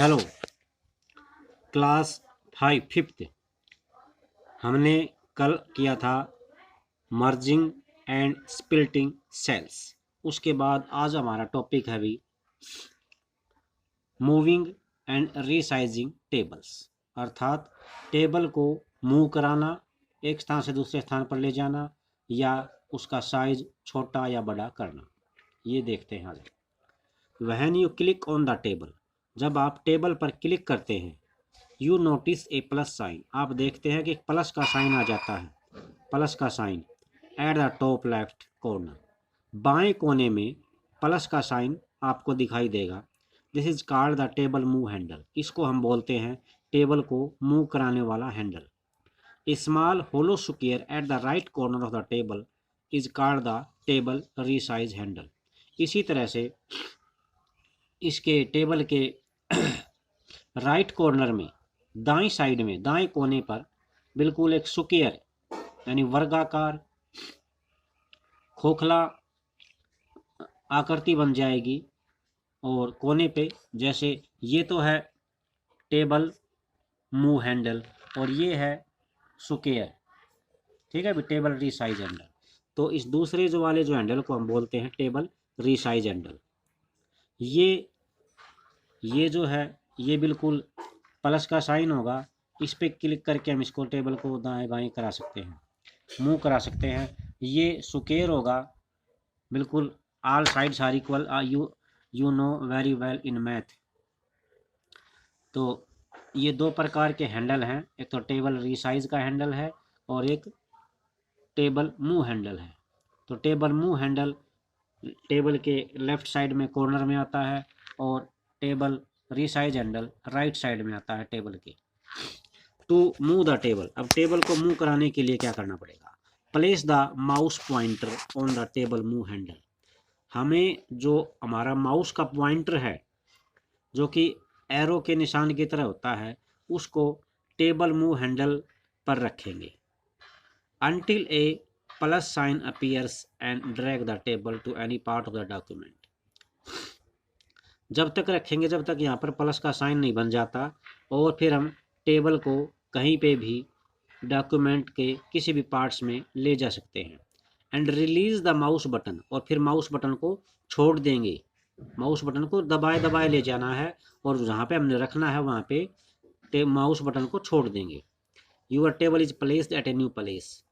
Hello class 5th। हमने कल किया था मर्जिंग एंड स्प्लिटिंग सेल्स। उसके बाद आज हमारा टॉपिक है भी मूविंग एंड रीसाइजिंग टेबल्स, अर्थात टेबल को मूव कराना, एक स्थान से दूसरे स्थान पर ले जाना या उसका साइज छोटा या बड़ा करना। ये देखते हैं आज। When you click on the table, जब आप टेबल पर क्लिक करते हैं, you notice A plus sign, आप देखते हैं कि प्लस का साइन आ जाता है। प्लस का sign at the top left corner, बाएं कोने में प्लस का साइन आपको दिखाई देगा। This is called the table move handle, इसको हम बोलते हैं टेबल को मूव कराने वाला handle. Small hollow square at the right corner of the table is called the table resize handle. इसी तरह से इसके टेबल के राइट कॉर्नर में दाएं साइड में दाएं कोने पर बिल्कुल एक स्क्वायर यानी वर्गाकार खोखला आकृति बन जाएगी, और कोने पे जैसे ये तो है टेबल मूव हैंडल और ये है स्क्वायर, ठीक है भी, टेबल रीसाइज हैंडल। तो इस दूसरे जो वाले जो हैंडल को हम बोलते हैं टेबल रीसाइज हैंडल। ये जो है ये बिल्कुल प्लस का साइन होगा, इस पर क्लिक करके हम इसको टेबल को दाएं बाएं करा सकते हैं, मूव करा सकते हैं। ये स्क्वायर होगा, बिल्कुल all sides are equal, you know very well in math. तो ये दो प्रकार के हैंडल हैं, एक तो टेबल रीसाइज का हैंडल है और एक टेबल मूव हैंडल है। तो टेबल मूव हैंडल टेबल के लेफ्ट साइड में कॉर्नर में आता है और table resize handle right side में आता है टेबल के। टू मूव द टेबल, अब टेबल को मूव कराने के लिए क्या करना पड़ेगा? Place the mouse pointer on the table move handle, हमें जो हमारा माउस का पॉइंटर है जो कि एरो के निशान की तरह होता है, उसको टेबल मूव हैंडल पर रखेंगे। Until a plus sign appears and drag the table to any part of the document, जब तक रखेंगे जब तक यहाँ पर प्लस का साइन नहीं बन जाता, और फिर हम टेबल को कहीं पे भी डॉक्यूमेंट के किसी भी पार्ट्स में ले जा सकते हैं। And release the mouse button, और फिर माउस बटन को छोड़ देंगे, माउस बटन को दबाए दबाए ले जाना है और जहाँ पे हमने रखना है वहाँ पे माउस बटन को छोड़ देंगे। Your table is placed at a new place,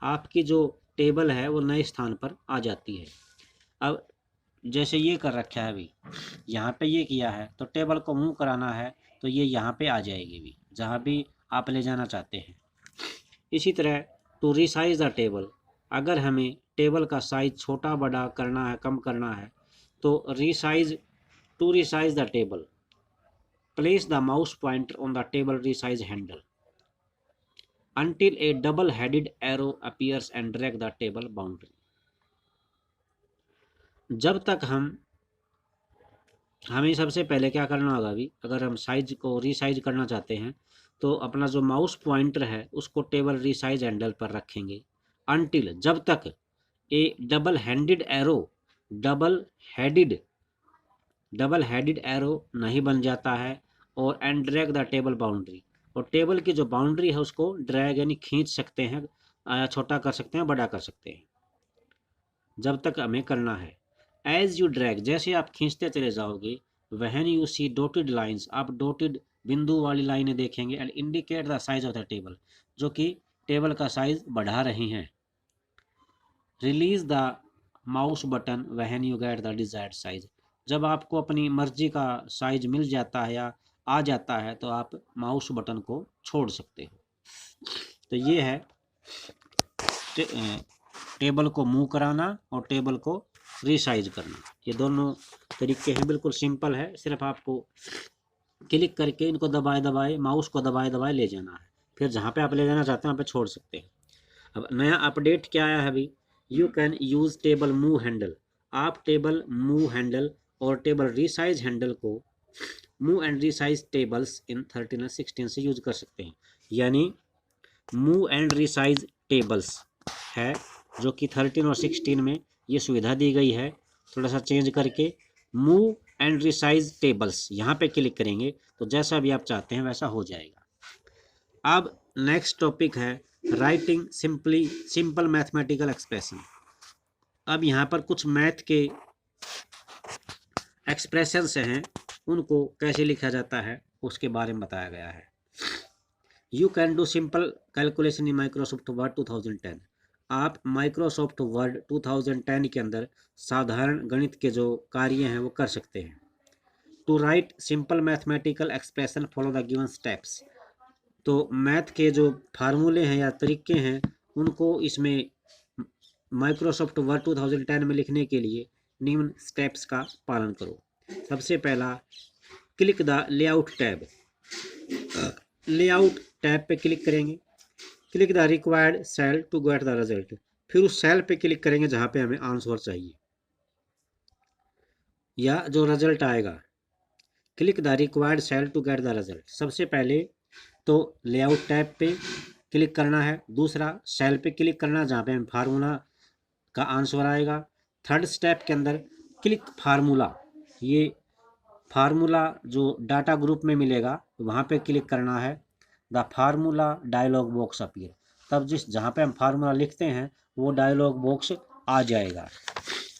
आपकी जो टेबल है वो नए स्थान पर आ जाती है। अब जैसे ये कर रखा है अभी, यहाँ पे ये किया है, तो टेबल को मूव कराना है तो ये यहाँ पे आ जाएगी भी, जहाँ भी आप ले जाना चाहते हैं। इसी तरह टू रिसाइज द टेबल, अगर हमें टेबल का साइज छोटा बड़ा करना है, कम करना है, तो to resize the table, place the mouse pointer on the table resize handle until a double-headed arrow appears and drag the table boundary, जब तक हमें सबसे पहले क्या करना होगा अभी, अगर हम साइज को रीसाइज करना चाहते हैं तो अपना जो माउस पॉइंटर है उसको टेबल रीसाइज हैंडल पर रखेंगे, अनटिल जब तक ए डबल हेडेड एरो नहीं बन जाता है, और and drag the table boundary, और टेबल की जो बाउंड्री है उसको ड्रैग यानी खींच सकते हैं, छोटा कर सकते हैं, बड़ा कर सकते हैं, जब तक हमें करना है। एज यू ड्रैग, जैसे आप खींचते चले जाओगे, when you see dotted lines, आप डॉटेड बिंदु वाली लाइनें देखेंगे, and indicate the size of the table, जो कि टेबल का साइज बढ़ा रही हैं। Release the mouse button when you get the desired size, जब आपको अपनी मर्जी का साइज मिल जाता है या आ जाता है तो आप माउस बटन को छोड़ सकते हो। तो ये है टेबल को मूव कराना और टेबल को रीसाइज करना, ये दोनों तरीके हैं, बिल्कुल सिंपल है, सिर्फ आपको क्लिक करके इनको दबाए दबाए माउस को दबाए दबाए ले जाना है, फिर जहाँ पे आप ले जाना चाहते हैं वहाँ पे छोड़ सकते हैं। अब नया अपडेट क्या आया है अभी, you can use table move handle, आप टेबल मूव हैंडल और टेबल रीसाइज हैंडल को मूव एंड रीसाइज टेबल्स इन 13 और 16 से यूज कर सकते हैं। यानी मूव एंड रीसाइज टेबल्स है जो कि 13 और 16 में ये सुविधा दी गई है, थोड़ा सा चेंज करके मूव एंड रिसाइज टेबल्स, यहाँ पे क्लिक करेंगे तो जैसा भी आप चाहते हैं वैसा हो जाएगा। अब नेक्स्ट टॉपिक है राइटिंग सिंपल मैथमेटिकल एक्सप्रेशन। अब यहाँ पर कुछ मैथ के एक्सप्रेशंस हैं, उनको कैसे लिखा जाता है उसके बारे में बताया गया है। You can do simple calculation in Microsoft word 2010। आप माइक्रोसॉफ्ट वर्ड 2010 के अंदर साधारण गणित के जो कार्य हैं वो कर सकते हैं। To write simple mathematical expression follow the given steps. तो मैथ के जो फार्मूले हैं या तरीके हैं उनको इसमें माइक्रोसॉफ्ट वर्ड 2010 में लिखने के लिए निम्न स्टेप्स का पालन करो। सबसे पहला, click the layout tab. Layout tab पे क्लिक करेंगे, click the required cell to get the result. फिर उस सेल पे क्लिक करेंगे जहाँ पे हमें आंसर चाहिए या जो रिजल्ट आएगा। Click the required cell to get the result. सबसे पहले तो लेआउट टैब पे क्लिक करना है, दूसरा सेल पे क्लिक करना जहाँ पे हमें फार्मूला का आंसर आएगा। थर्ड स्टेप के अंदर क्लिक फार्मूला, ये फार्मूला जो डाटा ग्रुप में मिलेगा वहाँ पे क्लिक करना है। The formula dialog box appear, तब जहाँ पे हम फार्मूला लिखते हैं वो डायलॉग बॉक्स आ जाएगा।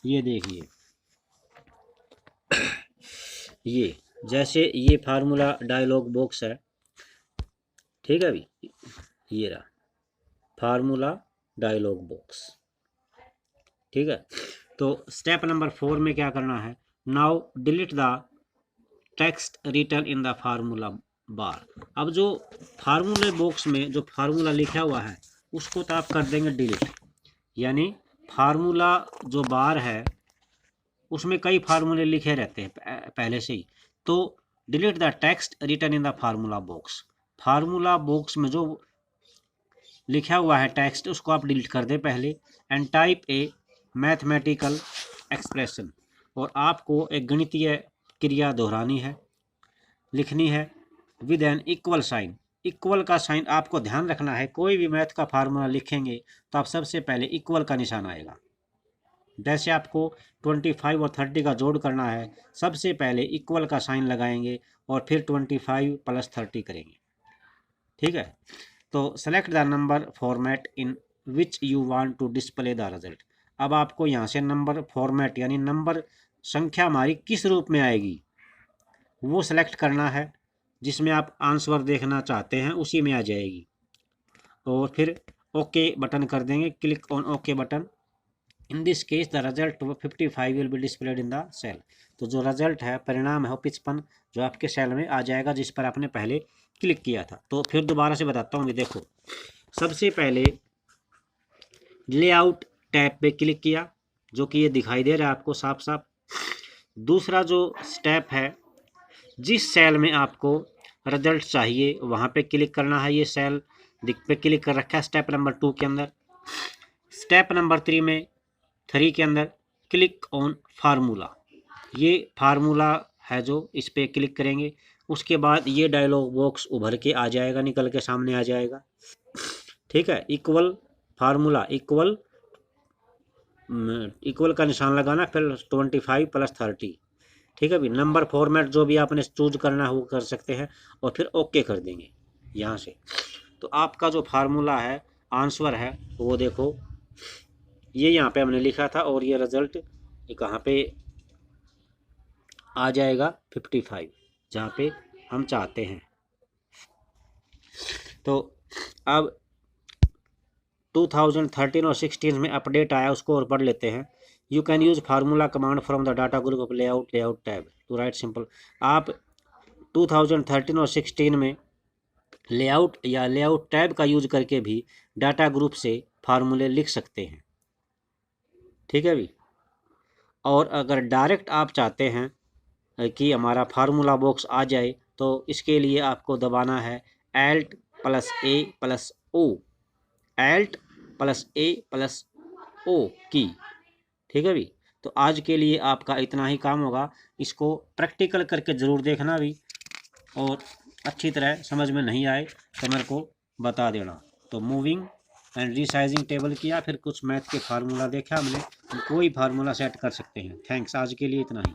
ये देखिए, ये जैसे ये फार्मूला डायलॉग बॉक्स है, ठीक है अभी ये रहा फार्मूला डायलॉग बॉक्स, ठीक है। तो स्टेप नंबर 4 में क्या करना है, now delete the text written in the formula bar. अब जो फार्मूले बॉक्स में जो फार्मूला लिखा हुआ है उसको तो आप कर देंगे डिलीट, यानी फार्मूला जो बार है उसमें कई फार्मूले लिखे रहते हैं पहले से ही, तो delete the text written in the formula box. Formula box में जो लिखा हुआ है टेक्स्ट उसको आप डिलीट कर दें पहले। And type a mathematical expression, और आपको एक गणितीय क्रिया दोहरानी है, लिखनी है with an equal sign. Equal का साइन आपको ध्यान रखना है, कोई भी मैथ का फार्मूला लिखेंगे तो आप सबसे पहले इक्वल का निशान आएगा। जैसे आपको 25 और 30 का जोड़ करना है, सबसे पहले इक्वल का साइन लगाएंगे और फिर 25 + 30 करेंगे, ठीक है। तो select the number format in which you want to display the result. अब आपको यहाँ से नंबर फॉर्मेट यानी नंबर संख्या हमारी किस रूप में आएगी वो सेलेक्ट करना है, जिसमें आप आंसर देखना चाहते हैं उसी में आ जाएगी। और फिर ओके बटन कर देंगे, click on okay button. In this case the result 55 will be displayed in the cell. तो जो रिजल्ट है, परिणाम है, 55 जो आपके सेल में आ जाएगा जिस पर आपने पहले क्लिक किया था। तो फिर दोबारा से बताता हूँ, देखो सबसे पहले लेआउट टैब पे क्लिक किया जो कि ये दिखाई दे रहा है आपको साफ साफ। दूसरा जो स्टेप है, जिस सेल में आपको रिजल्ट चाहिए वहाँ पे क्लिक करना है, ये सेल पे क्लिक कर रखा है स्टेप नंबर 2 के अंदर। स्टेप नंबर 3 के अंदर क्लिक ऑन फार्मूला, ये फार्मूला है जो इस पे क्लिक करेंगे। उसके बाद ये डायलॉग बॉक्स उभर के आ जाएगा, निकल के सामने आ जाएगा, ठीक है। इक्वल फार्मूला इक्वल का निशान लगाना, फिर 25 + 30, ठीक है भी। नंबर फॉर्मेट जो भी आपने चूज करना है वो कर सकते हैं और फिर ओके कर देंगे यहाँ से। तो आपका जो फार्मूला है, आंसर है, वो देखो ये यहाँ पे हमने लिखा था और ये रिजल्ट कहाँ पे आ जाएगा 55, जहाँ पे हम चाहते हैं। तो अब 2013 और 16 में अपडेट आया, उसको और पढ़ लेते हैं। You can use formula command from the data group of layout tab to write simple. आप 2013 और 16 में लेआउट या लेआउट टैब का यूज करके भी डाटा ग्रुप से फार्मूले लिख सकते हैं, ठीक है भी। और अगर डायरेक्ट आप चाहते हैं कि हमारा फार्मूला बॉक्स आ जाए तो इसके लिए आपको दबाना है Alt + A + O, Alt + A + O की, ठीक है भी। तो आज के लिए आपका इतना ही काम होगा, इसको प्रैक्टिकल करके ज़रूर देखना भी, और अच्छी तरह समझ में नहीं आए तो मेरे को बता देना। तो मूविंग एंड रीसाइजिंग टेबल किया, फिर कुछ मैथ के फार्मूला देखा हमने, कोई फार्मूला सेट कर सकते हैं। थैंक्स, आज के लिए इतना ही।